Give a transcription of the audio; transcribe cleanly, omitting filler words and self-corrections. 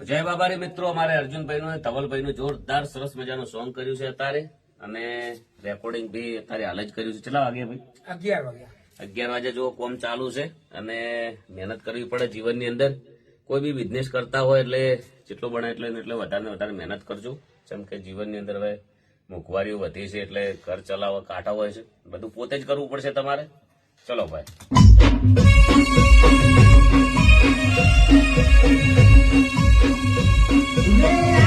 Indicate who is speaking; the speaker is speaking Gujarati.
Speaker 1: જય બાબારી મિત્રો, અમારે અર્જુનભાઈનું ધવલભાઈનું જોરદાર સરસ મજાનું સોંગ કર્યું છે અત્યારે, અને રેકોર્ડિંગ બી અત્યારે હાલ જ કર્યું છે. કેટલા વાગે ભાઈ? 11 વાગે જો કોમ ચાલુ છે. અને મહેનત કરવી પડે જીવનની અંદર. કોઈ બી બિઝનેસ કરતા હોય એટલે જેટલું બને એટલે વધારે ને વધારે મહેનત કરજો. જેમ કે જીવનની અંદર હવે મોંઘવારીઓ વધી છે એટલે ઘર ચલાવવા કાંટા હોય છે, બધું પોતે જ કરવું પડશે તમારે. ચલો ભાઈ.
Speaker 2: Yeah.